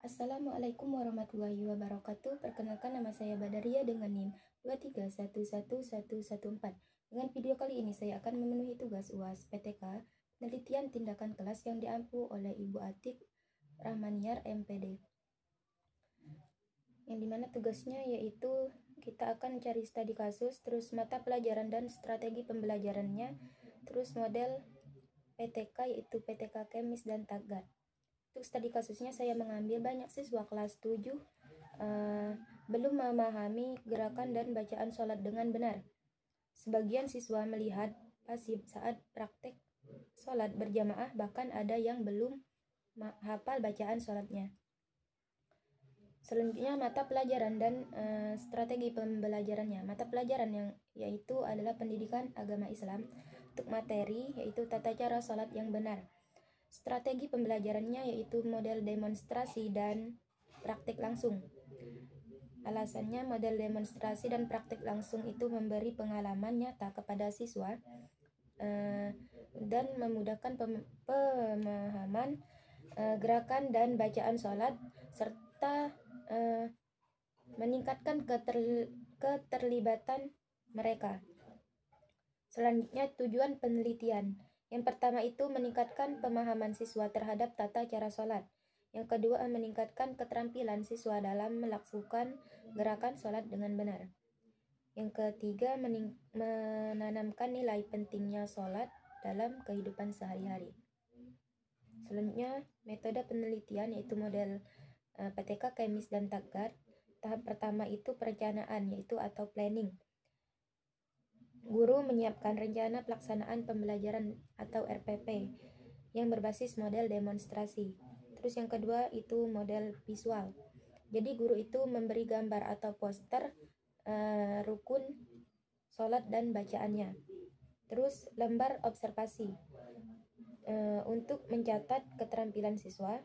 Assalamualaikum warahmatullahi wabarakatuh. Perkenalkan, nama saya Badaria dengan NIM 2311114. Dengan video kali ini saya akan memenuhi tugas UAS PTK penelitian tindakan kelas yang diampu oleh Ibu Atik Rahmaniar MPD. Yang dimana tugasnya yaitu kita akan cari studi kasus, terus mata pelajaran dan strategi pembelajarannya, terus model PTK yaitu PTK Kemis dan Tagar. Untuk studi kasusnya saya mengambil banyak siswa kelas 7 belum memahami gerakan dan bacaan sholat dengan benar. Sebagian siswa melihat pasif saat praktek sholat berjamaah, bahkan ada yang belum hafal bacaan sholatnya. Selanjutnya mata pelajaran dan strategi pembelajarannya. Mata pelajaran yang yaitu adalah pendidikan agama Islam. Untuk materi yaitu tata cara sholat yang benar. Strategi pembelajarannya yaitu model demonstrasi dan praktik langsung. Alasannya model demonstrasi dan praktik langsung itu memberi pengalaman nyata kepada siswa dan memudahkan pemahaman gerakan dan bacaan sholat serta meningkatkan keterlibatan mereka. Selanjutnya tujuan penelitian. Yang pertama itu meningkatkan pemahaman siswa terhadap tata cara sholat. Yang kedua meningkatkan keterampilan siswa dalam melakukan gerakan sholat dengan benar. Yang ketiga menanamkan nilai pentingnya sholat dalam kehidupan sehari-hari. Selanjutnya metode penelitian yaitu model PTK, Kemis, dan Tagar. Tahap pertama itu perencanaan yaitu atau planning. Guru menyiapkan rencana pelaksanaan pembelajaran atau RPP yang berbasis model demonstrasi. Terus yang kedua itu model visual. Jadi guru itu memberi gambar atau poster rukun sholat dan bacaannya. Terus lembar observasi untuk mencatat keterampilan siswa.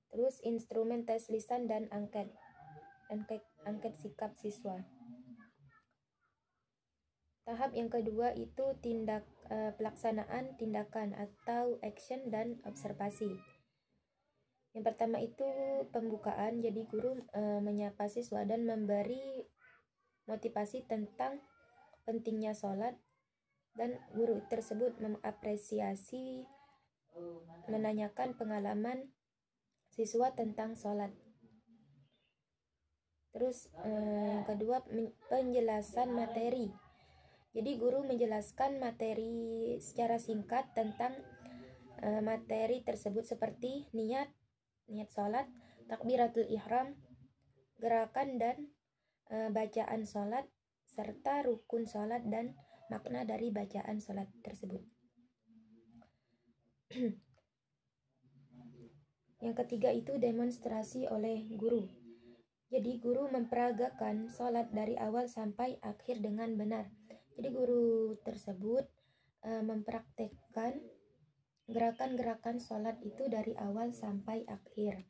Terus instrumen tes lisan dan angket sikap siswa. Tahap yang kedua itu pelaksanaan tindakan atau action dan observasi. Yang pertama itu pembukaan, jadi guru menyapa siswa dan memberi motivasi tentang pentingnya sholat, dan guru tersebut mengapresiasi menanyakan pengalaman siswa tentang sholat. Terus yang kedua penjelasan materi. Jadi guru menjelaskan materi secara singkat tentang materi tersebut seperti niat sholat, takbiratul ihram, gerakan dan bacaan sholat, serta rukun sholat dan makna dari bacaan sholat tersebut. Yang ketiga itu demonstrasi oleh guru. Jadi guru memperagakan sholat dari awal sampai akhir dengan benar. Jadi guru tersebut mempraktekkan gerakan-gerakan sholat itu dari awal sampai akhir.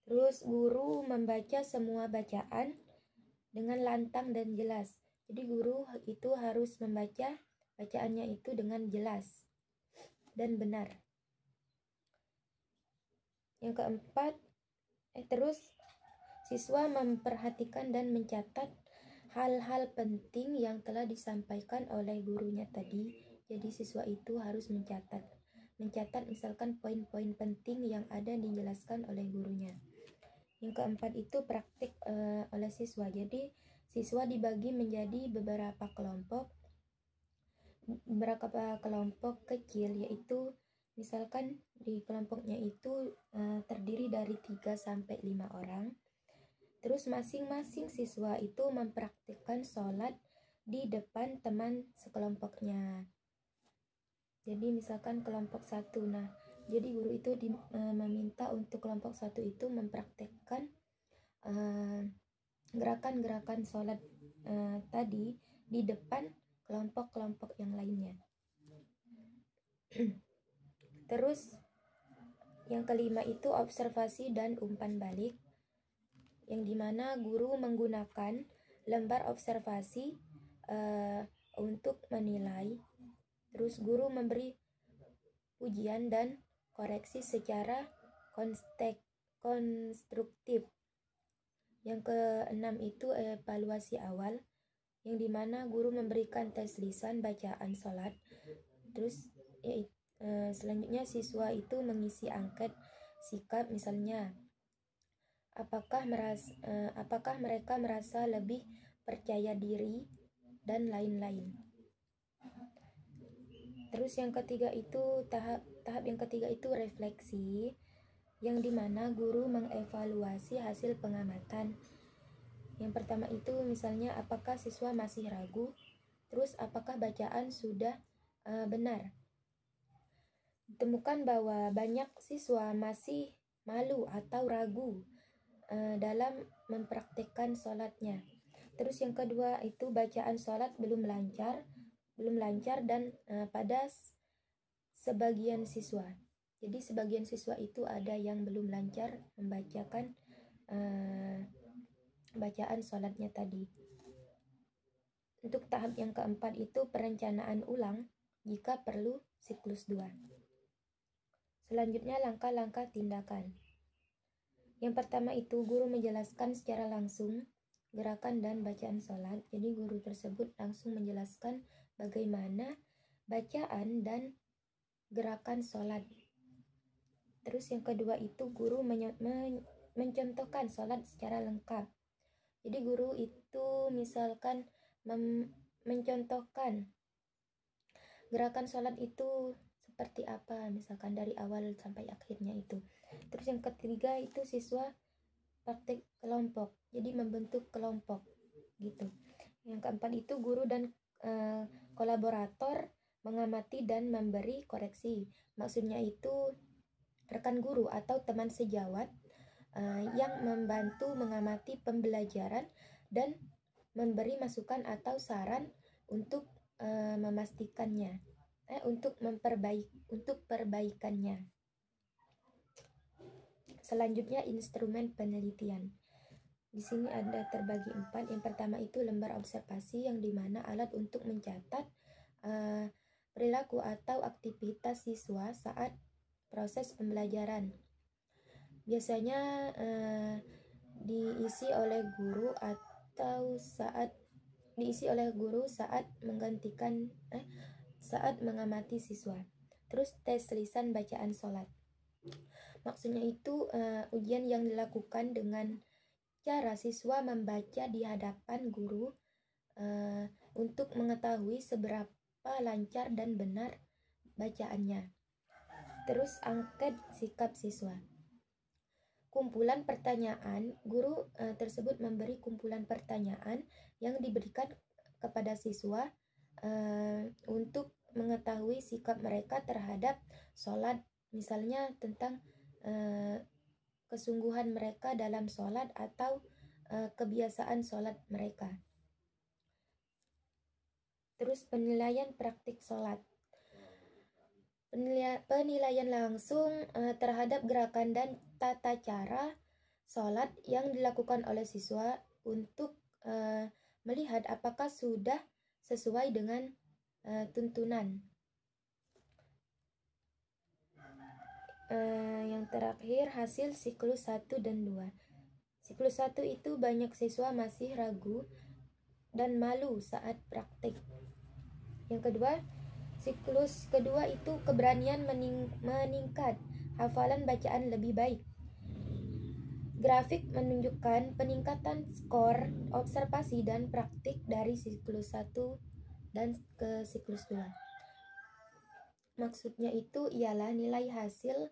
Terus guru membaca semua bacaan dengan lantang dan jelas. Jadi guru itu harus membaca bacaannya itu dengan jelas dan benar. Yang keempat, terus siswa memperhatikan dan mencatat hal-hal penting yang telah disampaikan oleh gurunya tadi. Jadi siswa itu harus mencatat misalkan poin-poin penting yang ada dijelaskan oleh gurunya. Yang keempat itu praktik oleh siswa. Jadi siswa dibagi menjadi beberapa kelompok kecil, yaitu misalkan di kelompoknya itu terdiri dari 3-5 orang. Terus masing-masing siswa itu mempraktikkan sholat di depan teman sekelompoknya. Jadi misalkan kelompok 1, jadi guru itu meminta untuk kelompok 1 itu mempraktikkan gerakan-gerakan sholat tadi di depan kelompok-kelompok yang lainnya. Terus yang kelima itu observasi dan umpan balik, yang dimana guru menggunakan lembar observasi untuk menilai. Terus guru memberi pujian dan koreksi secara konstruktif. Yang keenam itu evaluasi awal, yang dimana guru memberikan tes lisan bacaan sholat. Terus selanjutnya siswa itu mengisi angket sikap, misalnya apakah mereka merasa lebih percaya diri dan lain-lain. Terus yang ketiga itu tahap yang ketiga itu refleksi, yang dimana guru mengevaluasi hasil pengamatan. Yang pertama itu misalnya apakah siswa masih ragu, terus apakah bacaan sudah benar. Ditemukan bahwa banyak siswa masih malu atau ragu dalam mempraktikkan sholatnya. Terus yang kedua itu bacaan sholat belum lancar dan pada sebagian siswa. Jadi sebagian siswa itu ada yang belum lancar membacakan bacaan sholatnya tadi. Untuk tahap yang keempat itu perencanaan ulang jika perlu siklus 2. Selanjutnya langkah-langkah tindakan. Yang pertama itu guru menjelaskan secara langsung gerakan dan bacaan sholat. Jadi guru tersebut langsung menjelaskan bagaimana bacaan dan gerakan sholat. Terus yang kedua itu guru mencontohkan sholat secara lengkap. Jadi guru itu misalkan mencontohkan gerakan sholat itu seperti apa, misalkan dari awal sampai akhirnya itu. Terus yang ketiga itu siswa praktik kelompok, jadi membentuk kelompok gitu. Yang keempat itu guru dan kolaborator mengamati dan memberi koreksi. Maksudnya itu rekan guru atau teman sejawat yang membantu mengamati pembelajaran dan memberi masukan atau saran untuk memastikannya, untuk perbaikannya. Selanjutnya instrumen penelitian. Di sini ada terbagi 4. Yang pertama itu lembar observasi, yang dimana alat untuk mencatat perilaku atau aktivitas siswa saat proses pembelajaran. Biasanya diisi oleh guru saat mengamati siswa. Terus tes lisan bacaan sholat. Maksudnya itu ujian yang dilakukan dengan cara siswa membaca di hadapan guru untuk mengetahui seberapa lancar dan benar bacaannya. Terus angket sikap siswa. Kumpulan pertanyaan, guru tersebut memberi kumpulan pertanyaan yang diberikan kepada siswa untuk mengetahui sikap mereka terhadap sholat, misalnya tentang kesungguhan mereka dalam sholat atau kebiasaan sholat mereka. Terus penilaian praktik sholat. Penilaian langsung terhadap gerakan dan tata cara sholat yang dilakukan oleh siswa untuk melihat apakah sudah sesuai dengan tuntunan. Yang terakhir hasil siklus 1 dan 2. Siklus 1 itu banyak siswa masih ragu dan malu saat praktik. Yang kedua, siklus kedua itu keberanian meningkat, hafalan bacaan lebih baik. Grafik menunjukkan peningkatan skor observasi dan praktik dari siklus 1 dan ke siklus 2. Maksudnya itu ialah nilai hasil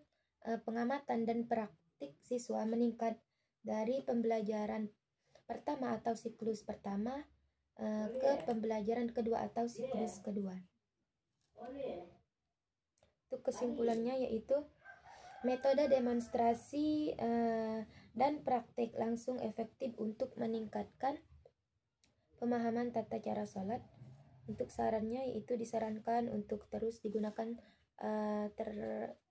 pengamatan dan praktik siswa meningkat dari pembelajaran pertama atau siklus pertama ke pembelajaran kedua atau siklus kedua. Untuk kesimpulannya yaitu metode demonstrasi dan praktik langsung efektif untuk meningkatkan pemahaman tata cara sholat. Untuk sarannya yaitu disarankan untuk terus digunakan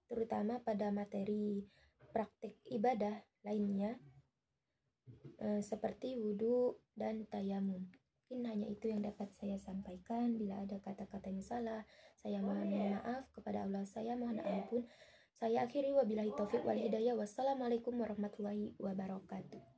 terutama pada materi praktik ibadah lainnya seperti wudhu dan tayamum. Mungkin hanya itu yang dapat saya sampaikan. Bila ada kata-kata yang salah, saya mohon maaf. Kepada Allah saya mohon ampun. Saya akhiri wabillahi taufik wal hidayah. Wassalamualaikum warahmatullahi wabarakatuh.